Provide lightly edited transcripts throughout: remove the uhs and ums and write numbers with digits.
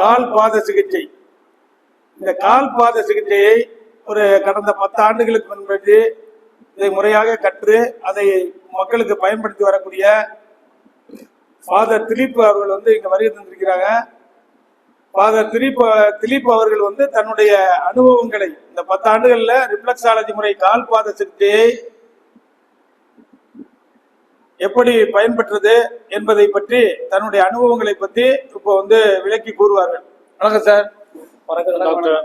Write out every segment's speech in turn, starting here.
கால் பாத சிகிச்சை. இந்த கால் பாத சிகிச்சையை ஒரு கடந்த 10 ஆண்டுகளுக்கு முன்பு இதை முறையாக கற்று அதை மக்களுக்கு பயன்படுத்தி வரக்கூடிய ஃபாதர் திலீப் அவர்கள் இங்க வருகை தந்திருக்கிறாங்க. ஃபாதர் திலீப் அவர்கள் தன்னுடைய அனுபவங்களை இந்த 10 ஆண்டுகள்ல ரிஃப்ளெக்ஸாலஜி முறை கால் பாத சிகிச்சையை எப்படி பயன்பெற்றது என்பதை பற்றி தன்னுடைய அனுபவங்களை பற்றி இப்போ விளக்கி கூறுவார்கள். வணக்கம் சார். வணக்கம் டாக்டர்.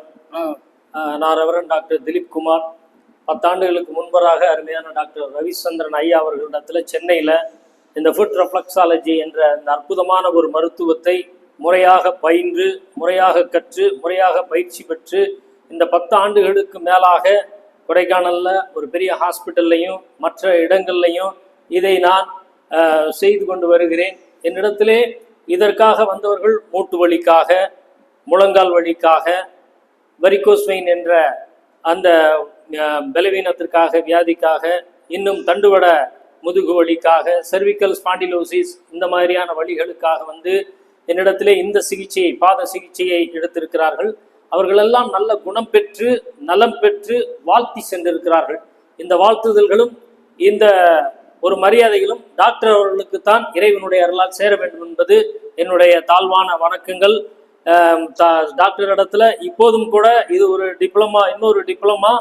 நான் ரெவரண்ட் டாக்டர் திலீப் குமார். 10 ஆண்டுகளுக்கு முன்பதாக அருமையான டாக்டர் ரவிச்சந்திரன் ஐயா அவர்களிடத்துல சென்னையில் இந்த ஃபுட் ரெஃப்ளெக்ஸாலஜி என்ற இந்த அற்புதமான ஒரு மருத்துவத்தை முறையாக பயின்று, முறையாக கற்று, முறையாக பயிற்சி பெற்று இந்த 10 ஆண்டுகளுக்கு மேலாக கொடைக்கானலில் ஒரு பெரிய ஹாஸ்பிட்டல்லையும் மற்ற இடங்கள்லையும் இதை நான் செய்து கொண்டு வருகிறேன். என்னிடத்திலே இதற்காக வந்தவர்கள் மூட்டு வலிக்காக, முழங்கால் வலிக்காக, வெரிகோஸ் வெயின் என்ற அந்த பலவீனத்திற்காக, வியாதிக்காக, இன்னும் தண்டுவட முதுகு வலிக்காக, செர்விக்கல் ஸ்பாண்டிலோசிஸ் இந்த மாதிரியான வலிகளுக்காக என்னிடத்திலே இந்த சிகிச்சையை, பாத சிகிச்சையை எடுத்திருக்கிறார்கள். அவர்களெல்லாம் நல்ல குணம் பெற்று, நலம் பெற்று வாழ்த்தி சென்றிருக்கிறார்கள். இந்த வாழ்த்துதல்களும் இந்த ஒரு மரியாதைகளும் டாக்டர் அவர்களுக்குத்தான் இறைவனுடைய அருளால் சேர வேண்டும் என்பது என்னுடைய தாழ்வான வணக்கங்கள். டாக்டர் இடத்துல இப்போதும் கூட இது ஒரு டிப்ளமா, இன்னொரு டிப்ளமா,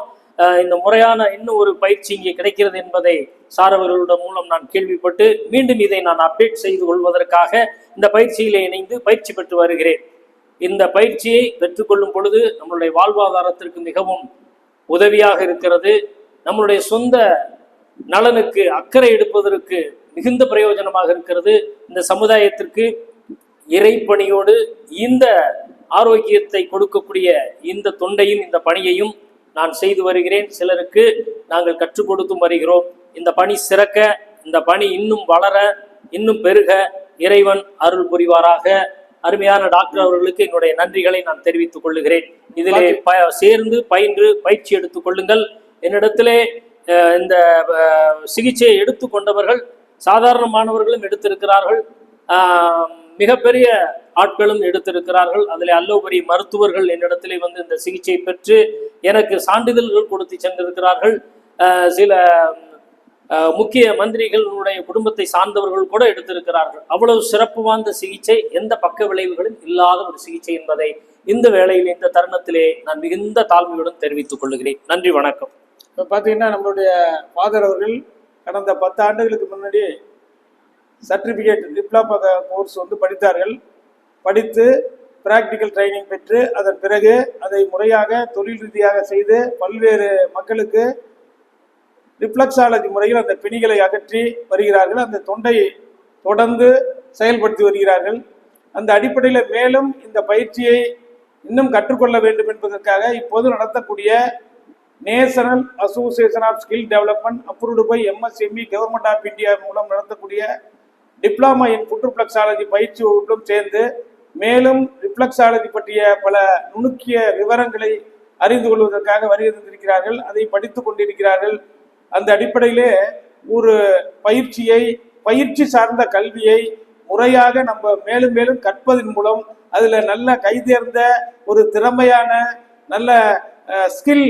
இந்த முறையான இன்னும் ஒரு பயிற்சி இங்கே கிடைக்கிறது என்பதை சாரவர்களோட மூலம் நான் கேள்விப்பட்டு மீண்டும் இதை நான் அப்டேட் செய்து கொள்வதற்காக இந்த பயிற்சியிலே இணைந்து பயிற்சி பெற்று வருகிறேன். இந்த பயிற்சியை பெற்றுக்கொள்ளும் பொழுது நம்மளுடைய வாழ்வாதாரத்திற்கு மிகவும் உதவியாக இருக்கிறது. நம்மளுடைய சொந்த நலனுக்கு அக்கறை எடுப்பதற்கு மிகுந்த பிரயோஜனமாக இருக்கிறது. இந்த சமுதாயத்திற்கு இறைப்பணியோடு இந்த ஆரோக்கியத்தை கொடுக்கக்கூடிய இந்த தொண்டையும் இந்த பணியையும் நான் செய்து வருகிறேன். சிலருக்கு நாங்கள் கற்றுக் கொடுத்தும் வருகிறோம். இந்த பணி சிறக்க, இந்த பணி இன்னும் வளர, இன்னும் பெருக இறைவன் அருள் புரிவாராக. அருமையான டாக்டர் அவர்களுக்கு என்னுடைய நன்றிகளை நான் தெரிவித்துக் கொள்ளுகிறேன். இதிலே சேர்ந்து பயின்று பயிற்சி எடுத்துக் கொள்ளுங்கள். என்னிடத்திலே இந்த சிகிச்சையை எடுத்துக்கொண்டவர்கள் சாதாரணமானவர்களும் எடுத்திருக்கிறார்கள், மிகப்பெரிய ஆட்களும் எடுத்திருக்கிறார்கள். அதில் அல்லோபரி மருத்துவர்கள் என்னிடத்திலே இந்த சிகிச்சை பெற்று எனக்கு சான்றிதழ்கள் கொடுத்து சென்றிருக்கிறார்கள். சில முக்கிய மந்திரிகளுடைய குடும்பத்தை சார்ந்தவர்கள் கூட எடுத்திருக்கிறார்கள். அவ்வளவு சிறப்பு வாய்ந்த சிகிச்சை, எந்த பக்க விளைவுகளும் இல்லாத ஒரு சிகிச்சை என்பதை இந்த வேளையில், இந்த தருணத்திலே நான் மிகுந்த தாழ்மையுடன் தெரிவித்துக் கொள்கிறேன். நன்றி, வணக்கம். இப்போ பார்த்தீங்கன்னா நம்மளுடைய ஃபாதர் அவர்கள் கடந்த 10 ஆண்டுகளுக்கு முன்னாடி சர்டிஃபிகேட் டிப்ளமா கோர்ஸ் படித்தார்கள். படித்து பிராக்டிக்கல் ட்ரைனிங் பெற்று அதன் பிறகு அதை முறையாக தொழில் ரீதியாக செய்து பல்வேறு மக்களுக்கு ரிஃப்ளெக்ஸாலஜி முறையில் அந்த பிணிகளை அகற்றி வருகிறார்கள். அந்த தொண்டையை தொடர்ந்து செயல்படுத்தி வருகிறார்கள். அந்த அடிப்படையில் மேலும் இந்த பயிற்சியை இன்னும் கற்றுக்கொள்ள வேண்டும் என்பதற்காக இப்போது நடத்தக்கூடிய National Association of Skill Development approved by MSME government of India மூலம் நடத்தக்கூடிய டிப்ளமா இன் ஃபுட் ரிஃப்ளெக்ஸாலஜி பயிற்சி வகுப்பிலும் சேர்ந்து மேலும் ரிஃப்ளெக்ஸாலஜி பற்றிய பல நுணுக்கிய விவரங்களை அறிந்து கொள்வதற்காக வருகை தந்திருக்கிறார்கள். அதை படித்து கொண்டிருக்கிறார்கள். அந்த அடிப்படையிலே ஒரு பயிற்சி சார்ந்த கல்வியை முறையாக நம்ம மேலும் மேலும் கற்பதன் மூலம் அதில் நல்ல கைதேர்ந்த ஒரு திறமையான நல்ல ஸ்கில்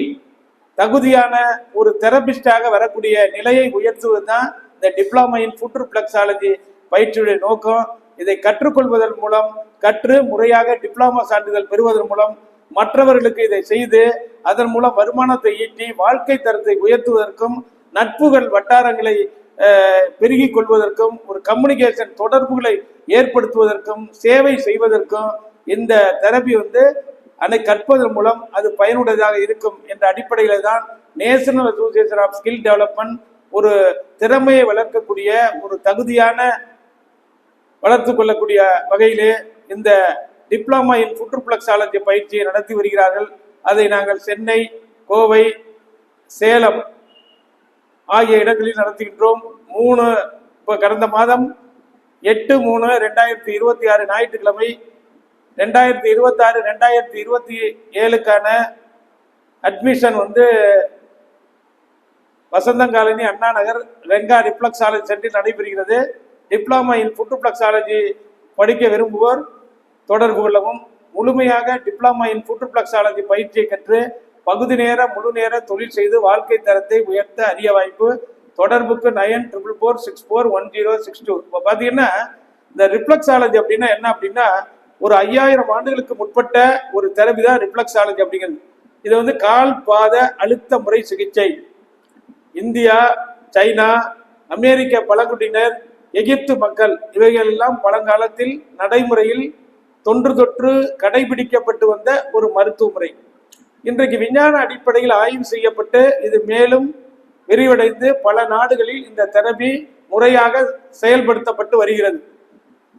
தகுதியான ஒரு தெரபிஸ்டாக வரக்கூடிய நிலையை உயர்த்துவது தான் இந்த டிப்ளமா இன் ஃபுட் ரிஃப்ளெக்ஸாலஜி பயிற்சியுடைய நோக்கம். இதை கற்றுக்கொள்வதன் மூலம், கற்று முறையாக டிப்ளமா சான்றிதழ் பெறுவதன் மூலம் மற்றவர்களுக்கு இதை செய்து அதன் மூலம் வருமானத்தை ஈட்டி வாழ்க்கை தரத்தை உயர்த்துவதற்கும், நட்புகள் வட்டாரங்களை பெருகிக் கொள்வதற்கும், ஒரு கம்யூனிகேஷன் தொடர்புகளை ஏற்படுத்துவதற்கும், சேவை செய்வதற்கும் இந்த தெரபி அதை கற்பதன் மூலம் அது பயனுடையதாக இருக்கும் என்ற அடிப்படையில தான் National Association of Skill Development ஒரு திறமையை வளர்க்கக்கூடிய, ஒரு தகுதியான வளர்த்து கொள்ளக்கூடிய வகையிலே இந்த டிப்ளமா இன் ஃபுட் ரிஃப்ளெக்ஸாலஜி பயிற்சியை நடத்தி வருகிறார்கள். அதை நாங்கள் சென்னை, கோவை, சேலம் ஆகிய இடங்களில் நடத்துகின்றோம். இப்போ கடந்த மாதம் 8/3/2026 ஞாயிற்றுக்கிழமை 2026-2027க்கான அட்மிஷன் வசந்தங்காலனி, அண்ணா நகர், ரெங்கா ரிஃப்ளெக்ஸாலஜி சென்டரில் நடைபெறுகிறது. டிப்ளமா இன் ஃபுட் ரிஃப்ளெக்ஸாலஜி படிக்க விரும்புவோர் தொடர்பு கொள்ளவும். முழுமையாக டிப்ளமா இன் ஃபுட் ரிஃப்ளெக்ஸாலஜி பயிற்சியை கற்று பகுதி நேர முழு நேர தொழில் செய்து வாழ்க்கை தரத்தை உயர்த்த அரிய வாய்ப்பு. தொடர்புக்கு 9444641062. இப்போ பார்த்தீங்கன்னா இந்த ரிஃப்ளெக்ஸாலஜி அப்படின்னா என்ன அப்படின்னா ஒரு 5000 ஆண்டுகளுக்கு முற்பட்ட ஒரு தெரபி தான் ரிஃப்ளெக்ஸாலஜி அப்படிங்கிறது. இது வந்து கால் பாத அழுத்த முறை சிகிச்சை. இந்தியா, சைனா, அமெரிக்க பழங்குடியினர், எகிப்து மக்கள் இவைகள் எல்லாம் பழங்காலத்தில் நடைமுறையில் தொன்று தொற்று கடைபிடிக்கப்பட்டு வந்த ஒரு மருத்துவ முறை. இன்றைக்கு விஞ்ஞான அடிப்படையில் ஆய்வு செய்யப்பட்டு இது மேலும் விரிவடைந்து பல நாடுகளில் இந்த தெரபி முறையாக செயல்படுத்தப்பட்டு வருகிறது.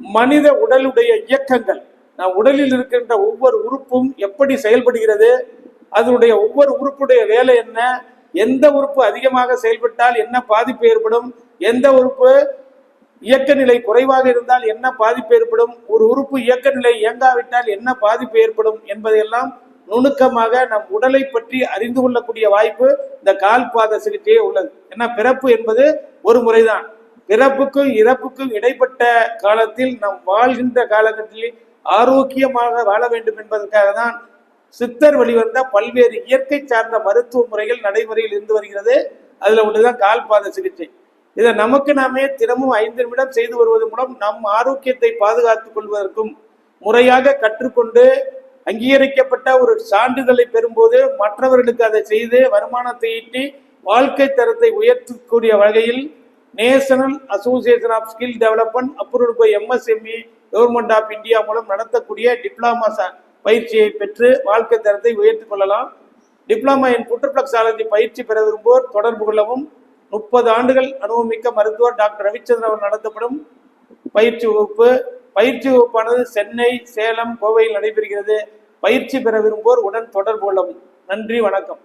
மனித உடலுடைய இயக்கங்கள், நம் உடலில் இருக்கின்ற ஒவ்வொரு உறுப்பும் எப்படி செயல்படுகிறது, அதனுடைய ஒவ்வொரு உறுப்புடைய வேலை என்ன, எந்த உறுப்பு அதிகமாக செயல்பட்டால் என்ன பாதிப்பு ஏற்படும், எந்த உறுப்பு இயக்க நிலை குறைவாக இருந்தால் என்ன பாதிப்பு ஏற்படும், ஒரு உறுப்பு இயக்க நிலை இயங்காவிட்டால் என்ன பாதிப்பு ஏற்படும் என்பதையெல்லாம் நுணுக்கமாக நம் உடலை பற்றி அறிந்து கொள்ளக்கூடிய வாய்ப்பு இந்த கால் பாத சிகிச்சையே உள்ளது. ஏன்னா பிறப்பு என்பது ஒரு முறைதான். பிறப்புக்கும் இறப்புக்கும் இடைப்பட்ட காலத்தில் நாம் வாழ்கின்ற காலகட்டத்தில் ஆரோக்கியமாக வாழ வேண்டும் என்பதற்காக தான் சித்தர் வெளிவந்த பல்வேறு இயற்கை சார்ந்த மருத்துவ முறைகள் நடைமுறையில் இருந்து வருகிறது. அதுல ஒன்றுதான் கால் பாத சிகிச்சை. இதை நமக்கு நாமே தினமும் 5 நிமிடம் செய்து வருவதன் மூலம் நம் ஆரோக்கியத்தை பாதுகாத்துக் கொள்வதற்கும் முறையாக கற்றுக்கொண்டு அங்கீகரிக்கப்பட்ட ஒரு சான்றிதழை பெறும்போது மற்றவர்களுக்கு அதை செய்து வருமானத்தை ஈட்டி வாழ்க்கை தரத்தை உயர்த்தக்கூடிய வகையில் National Association of Skill Development approved by MSME government of India மூலம் நடத்தக்கூடிய டிப்ளமா பயிற்சியை பெற்று வாழ்க்கை தரத்தை உயர்த்திக் கொள்ளலாம். டிப்ளமா இன் ஃபுட் ரிஃப்ளெக்ஸாலஜி பயிற்சி பெற விரும்புவோர் தொடர்பு கொள்ளவும். 30 ஆண்டுகள் அனுபவமிக்க மருத்துவர் டாக்டர் ரவிச்சந்திரன் அவர் நடத்தப்படும் பயிற்சி வகுப்பானது சென்னை, சேலம், கோவையில் நடைபெறுகிறது. பயிற்சி பெற விரும்புவோர் உடன் தொடர்பு கொள்ளவும். நன்றி, வணக்கம்.